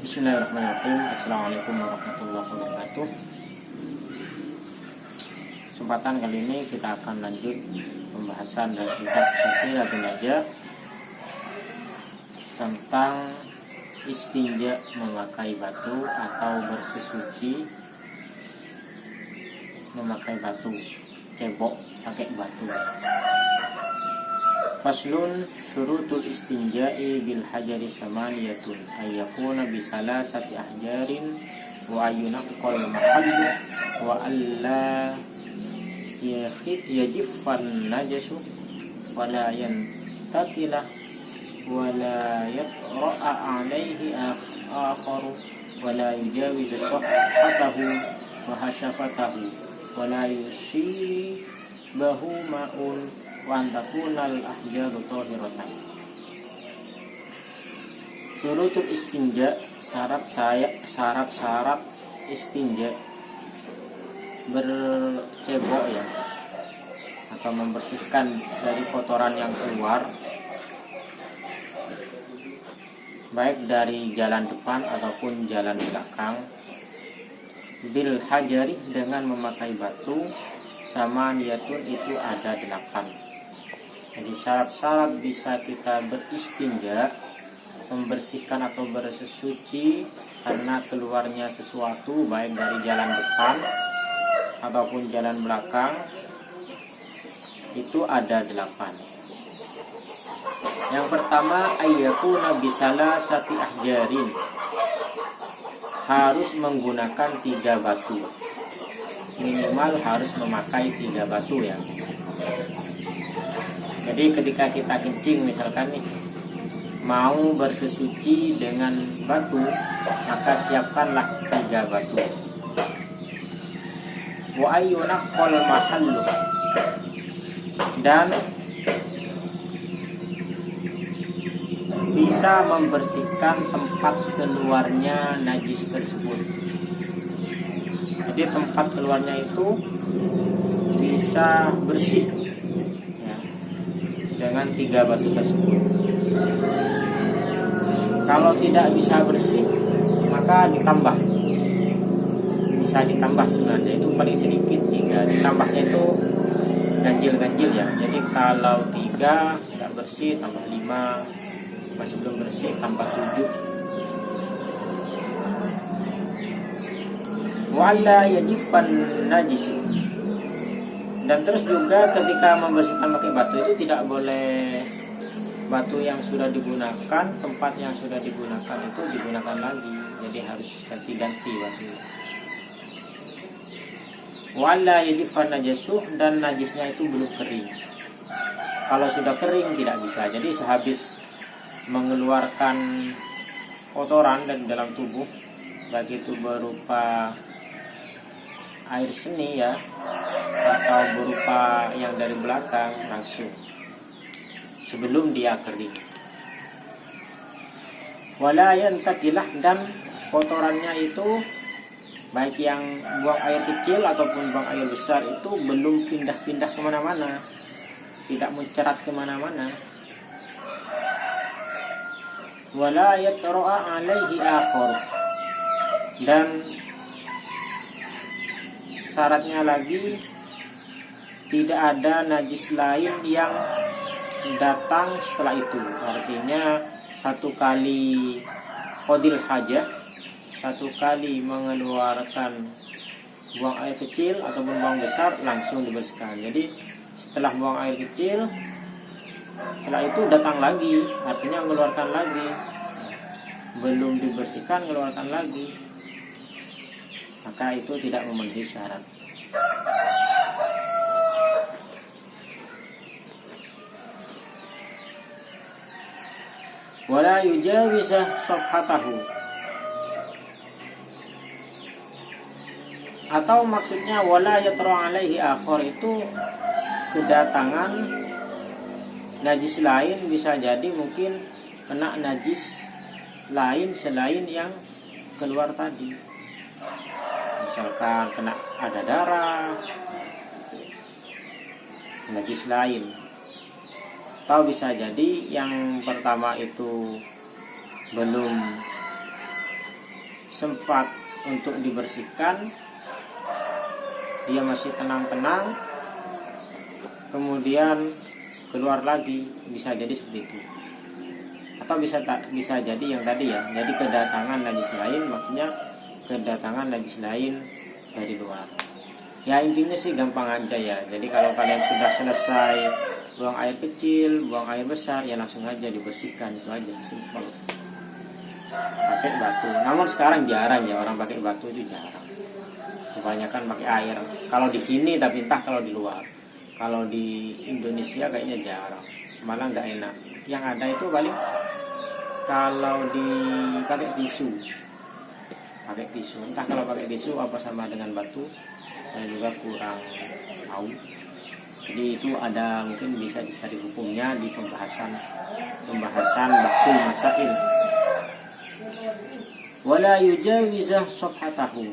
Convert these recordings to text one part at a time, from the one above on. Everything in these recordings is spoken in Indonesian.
Bismillahirrahmanirrahim. Assalamualaikum warahmatullahi wabarakatuh. Kesempatan kali ini kita akan lanjut pembahasan dari kitab Tazkiratul Najah tentang istinja memakai batu atau bersesuci memakai batu, cebok pakai batu. Faslun syurutul istinja'i bil hajari samaniyatun ayyakuna bisalasati ahjarin wa ayyunaqal mahallu wa alla yajiffan najasu wa la yantakilah wa la yatra'a alaihi akharu wa la yujawiz sahhatahu wa hashafatahu wa la yusibahu ma'un wa antakunal ahjaru tahiratan. Syurutul istinja, syarat-syarat istinja, bercebok ya, atau membersihkan dari kotoran yang keluar, baik dari jalan depan ataupun jalan belakang, bil hajari, dengan memakai batu, sama niyatun, itu ada 8. Jadi syarat-syarat bisa kita beristinja, membersihkan atau bersesuci karena keluarnya sesuatu baik dari jalan depan ataupun jalan belakang, itu ada 8. Yang pertama, ayyakuna bisalasati ahjarin, harus menggunakan 3 batu, minimal harus memakai 3 batu ya. Jadi ketika kita kencing misalkan nih, mau bersesuci dengan batu, maka siapkanlah 3 batu. Wa ayyunaqal mahallu, dan bisa membersihkan tempat keluarnya najis tersebut. Jadi tempat keluarnya itu bisa bersih dengan 3 batu tersebut. Kalau tidak bisa bersih, maka ditambah. Bisa ditambah sebenarnya, itu paling sedikit 3. Ditambahnya itu ganjil-ganjil ya. Jadi kalau 3 tidak bersih, tambah 5. Masih belum bersih, tambah 7. Wala yajifan najis. Dan terus juga ketika membersihkan pakai batu itu tidak boleh batu yang sudah digunakan, tempat yang sudah digunakan itu digunakan lagi. Jadi harus ganti-ganti batunya. Wala yajifan najasuh, dan najisnya itu belum kering. Kalau sudah kering tidak bisa. Jadi sehabis mengeluarkan kotoran dari dalam tubuh, baik itu berupa air seni ya, atau berupa yang dari belakang, langsung sebelum dia kering. Wala yantakilah, dan kotorannya itu baik yang buang air kecil ataupun buang air besar itu belum pindah-pindah kemana-mana, tidak mencerat kemana-mana. Wala yatra'a alaihi akhar, dan syaratnya lagi tidak ada najis lain yang datang setelah itu. Artinya 1 kali qadil hajah, 1 kali mengeluarkan buang air kecil ataupun buang besar, langsung dibersihkan. Jadi setelah buang air kecil, setelah itu datang lagi, artinya mengeluarkan lagi, belum dibersihkan mengeluarkan lagi, maka itu tidak memenuhi syarat. Wala yujawizah safhatahu, atau maksudnya wala yatra alaihi akhar, itu kedatangan najis lain, bisa jadi mungkin kena najis lain selain yang keluar tadi. Misalkan kena ada darah, najis lain, atau bisa jadi yang pertama itu belum sempat untuk dibersihkan, dia masih tenang-tenang, kemudian keluar lagi, bisa jadi seperti itu. Atau bisa jadi yang tadi ya, jadi kedatangan najis lain, maksudnya kedatangan najis lain dari luar. Ya intinya sih gampang aja ya. Jadi kalau kalian sudah selesai buang air kecil, buang air besar, ya langsung aja dibersihkan, itu aja, simpel. Pakai batu. Namun sekarang jarang ya orang pakai batu, itu jarang. Kebanyakan pakai air. Kalau di sini, tapi entah kalau di luar. Kalau di Indonesia kayaknya jarang, malah nggak enak. Yang ada itu paling kalau dipakai tisu, entah kalau pakai tisu apa sama dengan batu, saya juga kurang tahu. Jadi itu ada, mungkin bisa dicari hukumnya di pembahasan basul masail. Wala yujawizah sofhatahu,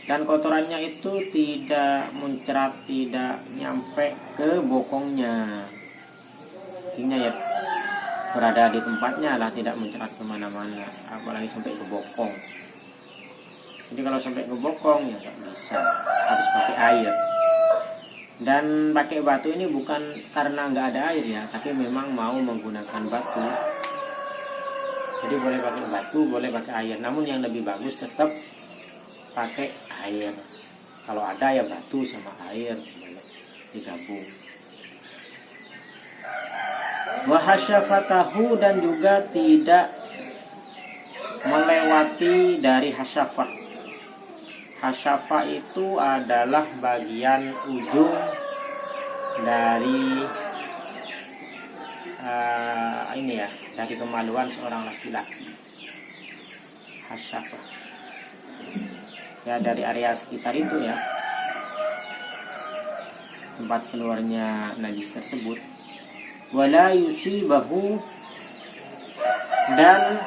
dan kotorannya itu tidak mencerat, tidak nyampe ke bokongnya. Artinya ya berada di tempatnya lah, tidak mencerat kemana-mana, apalagi sampai ke bokong. Jadi kalau sampai ke bokong ya nggak bisa, harus pakai air. Dan pakai batu ini bukan karena nggak ada air ya, tapi memang mau menggunakan batu. Jadi boleh pakai batu, boleh pakai air. Namun yang lebih bagus tetap pakai air. Kalau ada ya batu sama air boleh digabung. Wahasyafatahu, dan juga tidak melewati dari hasyafah. Hasyafah itu adalah bagian ujung dari dari kemaluan seorang laki-laki. Hasyafah ya, dari area sekitar itu ya, tempat keluarnya najis tersebut. Wala yusibahu, dan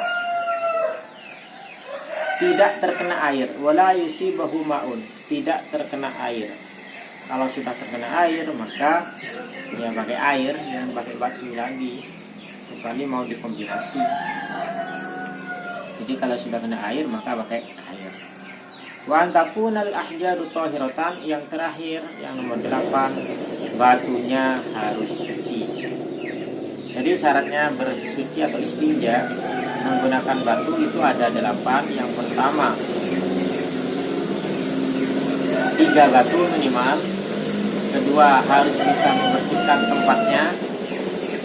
tidak terkena air. Wala yusibahu ma'un, tidak terkena air. Kalau sudah terkena air maka ya pakai air, jangan pakai batu lagi, kecuali mau dikombinasi. Jadi kalau sudah kena air maka pakai air. Wa antakunal ahjaru tahiratan, yang terakhir, yang nomor 8, batunya harus suci. Jadi syaratnya bersih suci atau istinja menggunakan batu itu ada 8. Yang pertama, 3 batu minimal. Kedua, harus bisa membersihkan tempatnya.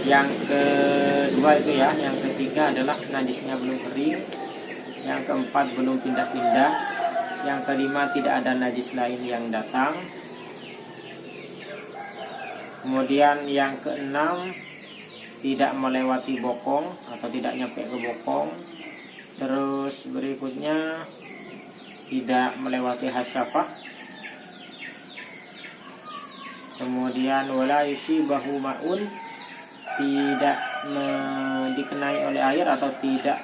Yang kedua itu ya, yang ketiga adalah najisnya belum kering. Yang keempat, belum pindah-pindah. Yang kelima, tidak ada najis lain yang datang. Kemudian yang keenam, tidak melewati bokong atau tidak nyampe ke bokong. Terus berikutnya, tidak melewati hasyafah. Kemudian wala yusibahu ma'un, tidak dikenai oleh air atau tidak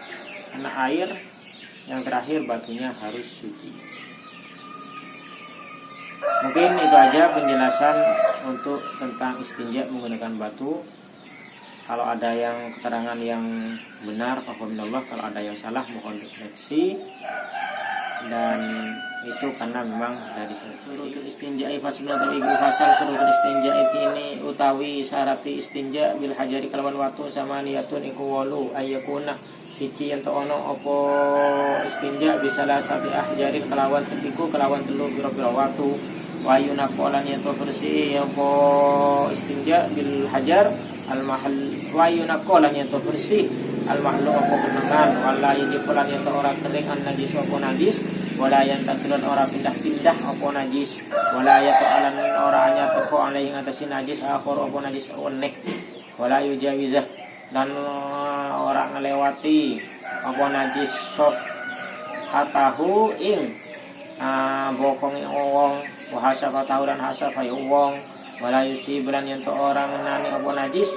kena air. Yang terakhir, batunya harus suci. Mungkin itu aja penjelasan untuk tentang istinja menggunakan batu. Kalau ada yang keterangan yang benar, alhamdulillah. Kalau ada yang salah, mohon dikoreksi. Dan itu karena memang dari surutul istinja'i faslun utawi fasal surutul istinja'i ini utawi syarati istinja bil hajari kalawan watu sama niyatun iku walu ayyakuna siji yen ono apa istinja bisalah sati ahjari kalawan tetiku kalawan telu pira-pira watu wa yunaqalan yen bersih apa istinja bil hajar al mahal wa yunaqalan yen bersih al mahlu apa kenangan wala yadifulan yen ora kering an najis apa najis wala yang tatulan ora pindah-pindah apa najis wala yata'alan ora anya teko alai ngatasi najis akhir apa najis unek wala yujawizah, dan orang ngelewati apa najis sof hatahu ing bokong wong wahasa tahu dan hasafa wong wala yusibran yang to orang nani apa najis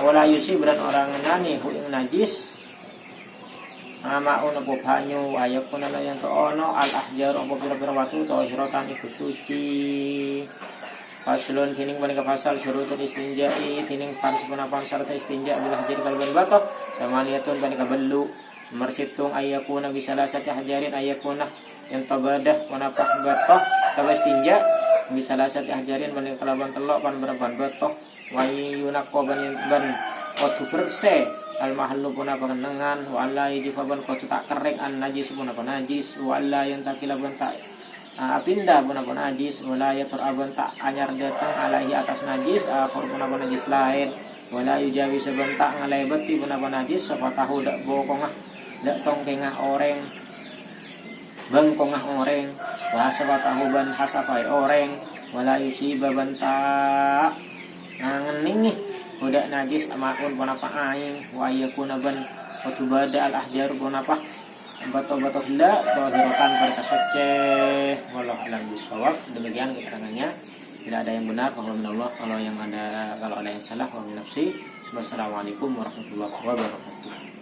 wala yusibran orang nani hu ing najis maun apa banyu ayakuna yang to ono al ahjar apa pira-pira watu tahiratan iku suci. Faslun tining panika fasal syurutul istinja'i tining pan sepenapan syarat istinja' bil hajri kalban batok sama niatun panika belu Nomor 7 ayyakuna bisalasati hajarin ayyakuna yang tabadah wanapah batoh tabas tinja bisalasati hajarin ban kalaban telok pan berban batoh wa yunaqqa ban qatu perse al mahallu pun apa kenangan wa alla yajifaban qatu tak kerek an najis pun apa najis wa alla yang takilaban tak apinda pun apa najis wala yaturaban tak anyar datang alaihi atas najis akhir pun apa najis lain wala yujawi sebentak ngalebeti pun apa najis sapa tahu dak bokongah dak tongkengah oreng bengkongah oreng wa sapa tahu ban hasapai oreng wala yusiba banta ngening udah najis amakun pun apa aing wa yakuna ban watubada al ahjar pun apa bato-bato hendak zahiratan berkasocce wallahu alam bisawab. Demikian keterangannya, tidak ada yang benar kalau Allah, kalau ada yang salah kalau nafsi. Wassalamualaikum warahmatullahi wabarakatuh.